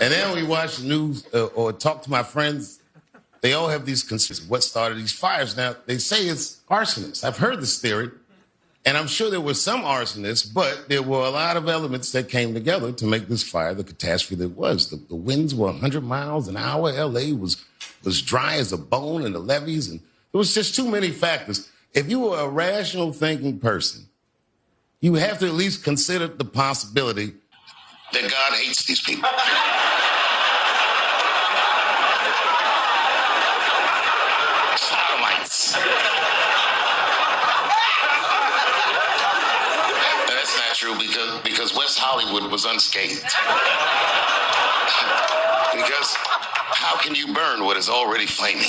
And then we watch the news or talk to my friends. They all have these concerns. What started these fires? Now, they say it's arsonists. I've heard this theory, and I'm sure there were some arsonists, but there were a lot of elements that came together to make this fire the catastrophe that it was. The winds were 100 miles an hour. L.A. was dry as a bone, and the levees, and there was just too many factors. If you were a rational thinking person, you have to at least consider the possibility that God hates these people. Sodomites. That's not true because West Hollywood was unscathed. Because how can you burn what is already flaming?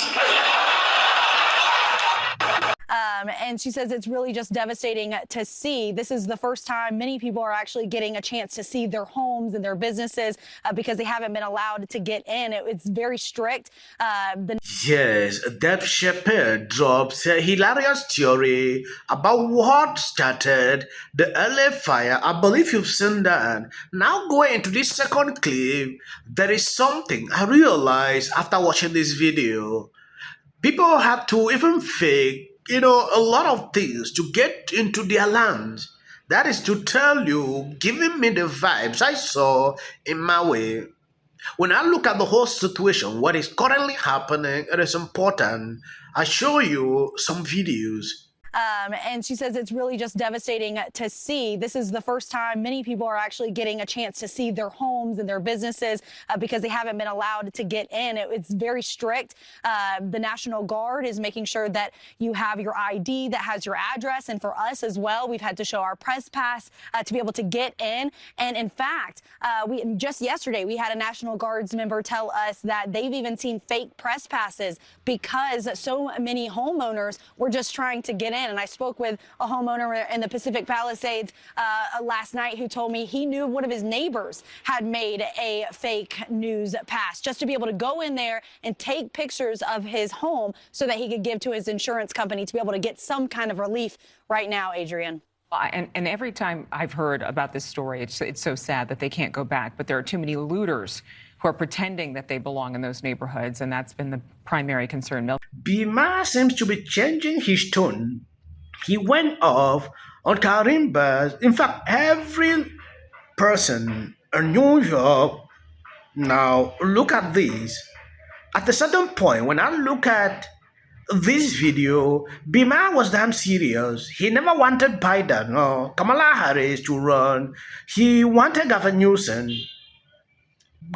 And she says it's really just devastating to see. This is the first time many people are actually getting a chance to see their homes and their businesses because they haven't been allowed to get in. It's very strict. Yes, that Chappelle drops a hilarious theory about what started the LA fire. I believe you've seen that. Now going into this second clip, there is something I realized after watching this video. People have to even fake a lot of things to get into their land. That is to tell you, giving me the vibes I saw in my way. When I look at the whole situation, what is currently happening, it is important. I show you some videos. And she says it's really just devastating to see. This is the first time many people are actually getting a chance to see their homes and their businesses because they haven't been allowed to get in. It's very strict. The National Guard is making sure that you have your ID that has your address. And for us as well, we've had to show our press pass to be able to get in. And in fact, just yesterday, we had a National Guards member tell us that they've even seen fake press passes because so many homeowners were just trying to get in. And I spoke with a homeowner in the Pacific Palisades last night who told me he knew one of his neighbors had made a fake news pass just to be able to go in there and take pictures of his home so that he could give to his insurance company to be able to get some kind of relief right now, Adrian. And every time I've heard about this story, it's so sad that they can't go back. But there are too many looters who are pretending that they belong in those neighborhoods, and that's been the primary concern. Maher seems to be changing his tone. He went off on Karimbas. In fact, every person in New York, now look at this. At a certain point, when I look at this video, Maher was damn serious. He never wanted Biden or Kamala Harris to run. He wanted Gavin Newsom.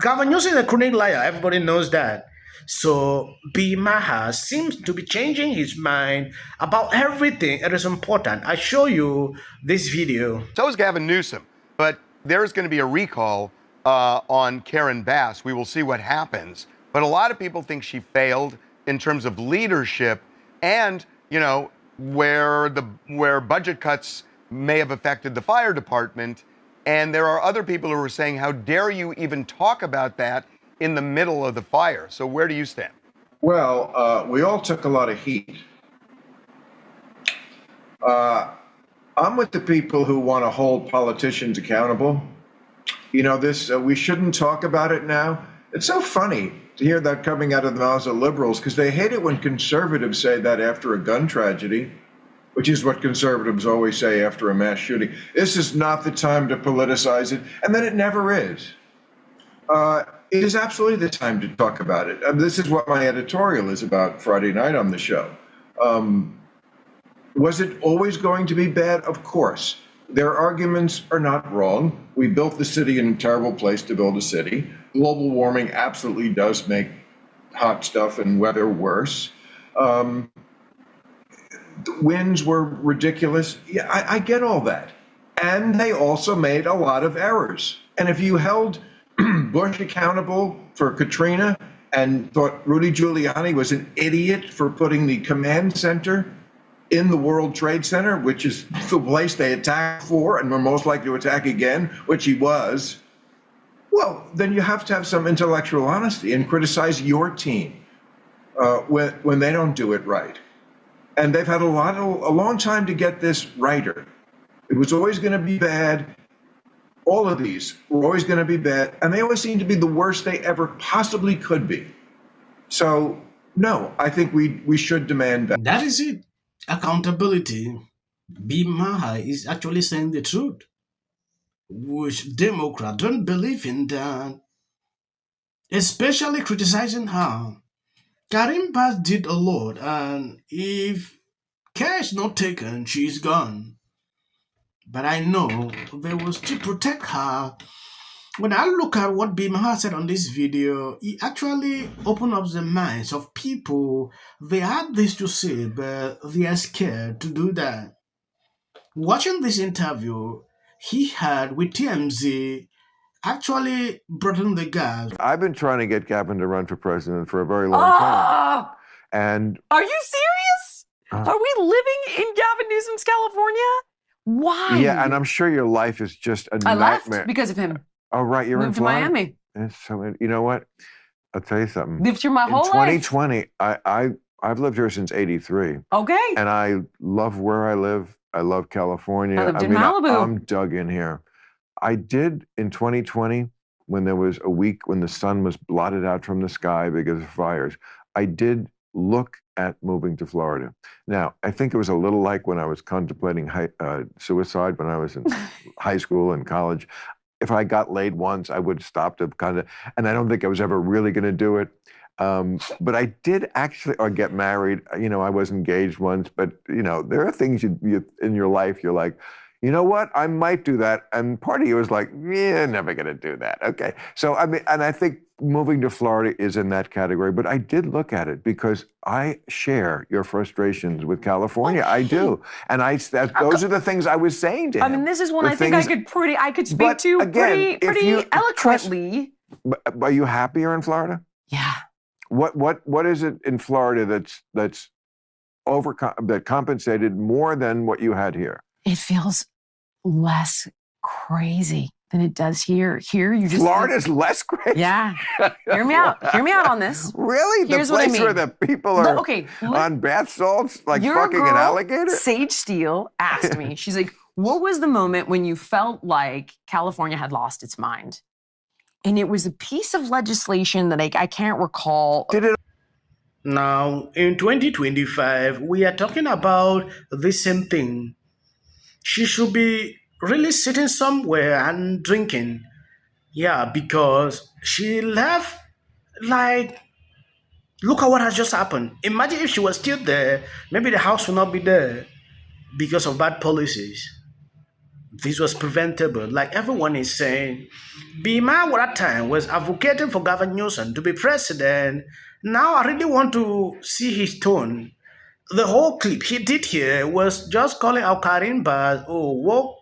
Gavin Newsom is a chronic liar. Everybody knows that. So Maher seems to be changing his mind about everything. It is important. I show you this video. So is Gavin Newsom, but there is going to be a recall on Karen Bass. We will see what happens. But a lot of people think she failed in terms of leadership and, where budget cuts may have affected the fire department. And there are other people who are saying, how dare you even talk about that in the middle of the fire? So where do you stand? Well, we all took a lot of heat. I'm with the people who want to hold politicians accountable. We shouldn't talk about it now. It's so funny to hear that coming out of the mouths of liberals because they hate it when conservatives say that after a gun tragedy, which is what conservatives always say after a mass shooting. This is not the time to politicize it, and then it never is. It is absolutely the time to talk about it. This is what my editorial is about Friday night on the show. Was it always going to be bad? Of course. Their arguments are not wrong. We built the city in a terrible place to build a city. Global warming absolutely does make hot stuff and weather worse. The winds were ridiculous. Yeah, I get all that. And they also made a lot of errors. And if you held Bush accountable for Katrina and thought Rudy Giuliani was an idiot for putting the command center in the World Trade Center, which is the place they attacked for and were most likely to attack again, which he was, well, then you have to have some intellectual honesty and criticize your team when they don't do it right. And they've had a long time to get this righter. It was always going to be bad. all of these were always going to be bad, and they always seem to be the worst they ever possibly could be. So, no, I think we should demand better. That is it. Accountability. B. Maher is actually saying the truth, which Democrats don't believe in that, especially criticizing her. Karim Bass did a lot, and if care is not taken, she's gone. But I know they will still protect her. When I look at what B. Maher said on this video, he actually opened up the minds of people. They had this to say, but they are scared to do that. Watching this interview he had with TMZ actually brought in the gas. I've been trying to get Gavin to run for president for a very long time. And Are you serious? Are we living in Gavin Newsom's California? Why? yeah, and I'm sure your life is just a I nightmare. left because of him. Oh, right, you're in Moved to Florida. Miami. It's so, you know what? I'll tell you something. Lived here my In whole life. 2020, I've lived here since '83, Okay. and I love where I live. I love California. I lived in Malibu. I'm dug in here. I did in 2020 when there was a week when the sun was blotted out from the sky because of fires. I did look at moving to Florida. Now, I think it was a little like when I was contemplating suicide when I was in high school and college. If I got laid once, I would stop to kind of, and I don't think I was ever really going to do it. But I did actually, or get married. You know, I was engaged once, but you know, there are things you in your life you're like, you know what, I might do that. And part of you is like, yeah, never going to do that. Okay. So, I mean, and I think moving to Florida is in that category, but I did look at it because I share your frustrations with California. I do. And those are the things I was saying to him. I mean, this is one I think I could speak But to again, pretty eloquently. Are you happier in Florida? Yeah. What is it in Florida that compensated more than what you had here? It feels less crazy than it does here. Here, you just Florida's less crazy. Yeah. Hear me out. Hear me out on this. Really? Here's the what I place mean. where the people are on bath salts, like Your fucking girl, an alligator? Sage Steele asked me, she's like, what was the moment when you felt like California had lost its mind? And it was a piece of legislation that I can't recall. Now, in 2025, we are talking about the same thing. She should be really sitting somewhere and drinking. Yeah, because she left, like, look at what has just happened. Imagine if she was still there, maybe the house would not be there because of bad policies. This was preventable, like everyone is saying. Bima, at that time, was advocating for Gavin Newsom to be president. Now I really want to see his tone. The whole clip he did here was just calling out Karim Bass, woke,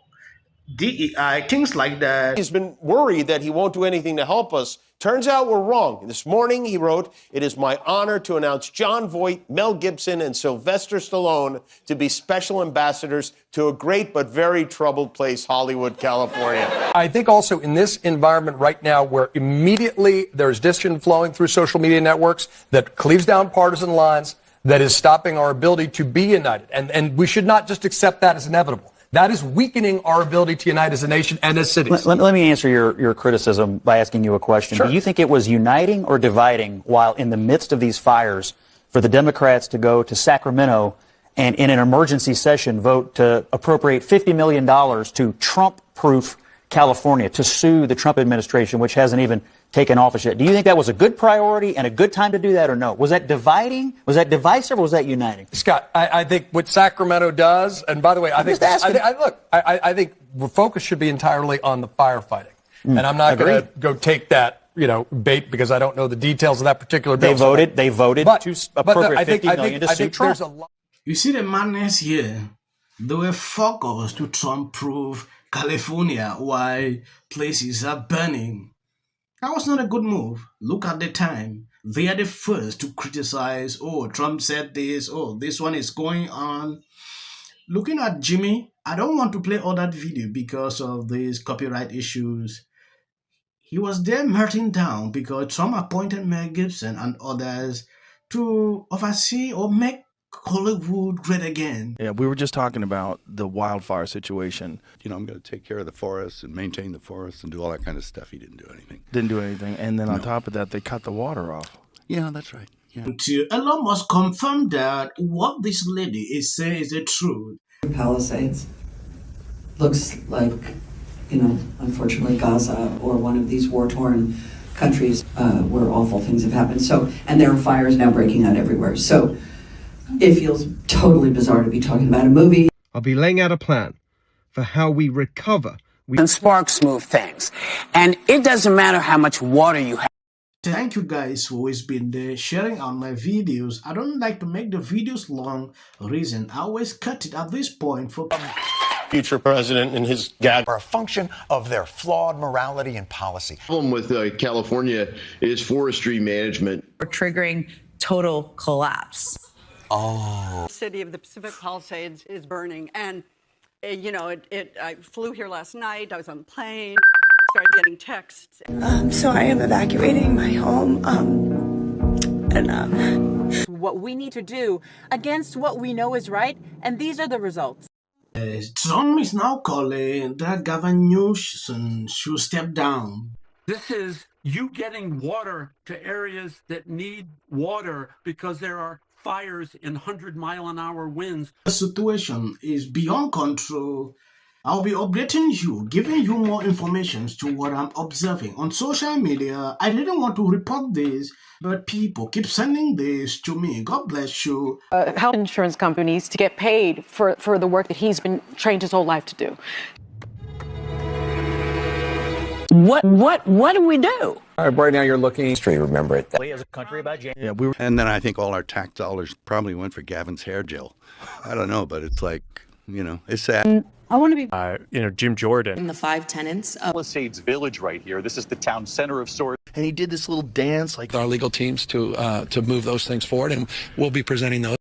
DEI, things like that. He's been worried that he won't do anything to help us. Turns out we're wrong. This morning he wrote, "It is my honor to announce Jon Voight, Mel Gibson, and Sylvester Stallone to be special ambassadors to a great but very troubled place, Hollywood, California." I think also in this environment right now where immediately there's discussion flowing through social media networks that cleaves down partisan lines, that is stopping our ability to be united. And we should not just accept that as inevitable. That is weakening our ability to unite as a nation and as cities. Let me answer your criticism by asking you a question. Sure. Do you think it was uniting or dividing while in the midst of these fires for the Democrats to go to Sacramento and in an emergency session vote to appropriate $50 million to Trump-proof California, to sue the Trump administration, which hasn't even taken office yet? Do you think that was a good priority and a good time to do that or no? Was that dividing? Was that divisive or was that uniting? Scott, I think what Sacramento does, and by the way, I think the focus should be entirely on the firefighting. And I'm not going to go take that, bait because I don't know the details of that particular bill. They voted to appropriate $50 million to sue Trump. You see the madness here? They were focused to Trump-proof California while places are burning. That was not a good move. Look at the time. They are the first to criticize, Trump said this, this one is going on. Looking at Jimmy, I don't want to play all that video because of these copyright issues. He was there melting down because Trump appointed Mel Gibson and others to oversee or make Hollywood great again. Yeah, we were just talking about the wildfire situation. You know, I'm going to take care of the forests and maintain the forests and do all that kind of stuff. He didn't do anything. Didn't do anything. And then on top of that, they cut the water off. Yeah, that's right. Yeah. Until Elon Musk confirmed that what this lady is saying is the truth. Palisades looks like, you know, unfortunately Gaza or one of these war-torn countries where awful things have happened. So, and there are fires now breaking out everywhere. So it feels totally bizarre to be talking about a movie. I'll be laying out a plan for how we recover. And sparks move things. And it doesn't matter how much water you have. Thank you guys for always been there sharing on my videos. I don't like to make the videos long. Reason I always cut it at this point for Future president and his gag are a function of their flawed morality and policy. The problem with California is forestry management. We're triggering total collapse. The city of the Pacific Palisades is burning, and you know, I flew here last night. I was on a plane, started getting texts. So I am evacuating my home. What we need to do against what we know is right, and these are the results. Trump is now calling that Gavin Newsom should step down. This is you getting water to areas that need water because there are fires in 100-mile-an-hour winds. The situation is beyond control. I'll be updating you, giving you more information to what I'm observing on social media. I didn't want to report this, but people keep sending this to me. God bless you. Health insurance companies to get paid for the work that he's been trained his whole life to do. What do we do? All right, right now you're looking. History, remember it. As a country about James. Yeah, we were. And then I think all our tax dollars probably went for Gavin's hair gel. I don't know, but it's like, you know, it's sad. I want to be, Jim Jordan. In the 5 tenants of Palisades Village right here. This is the town center of sorts. And he did this little dance like our legal teams to move those things forward, and we'll be presenting those.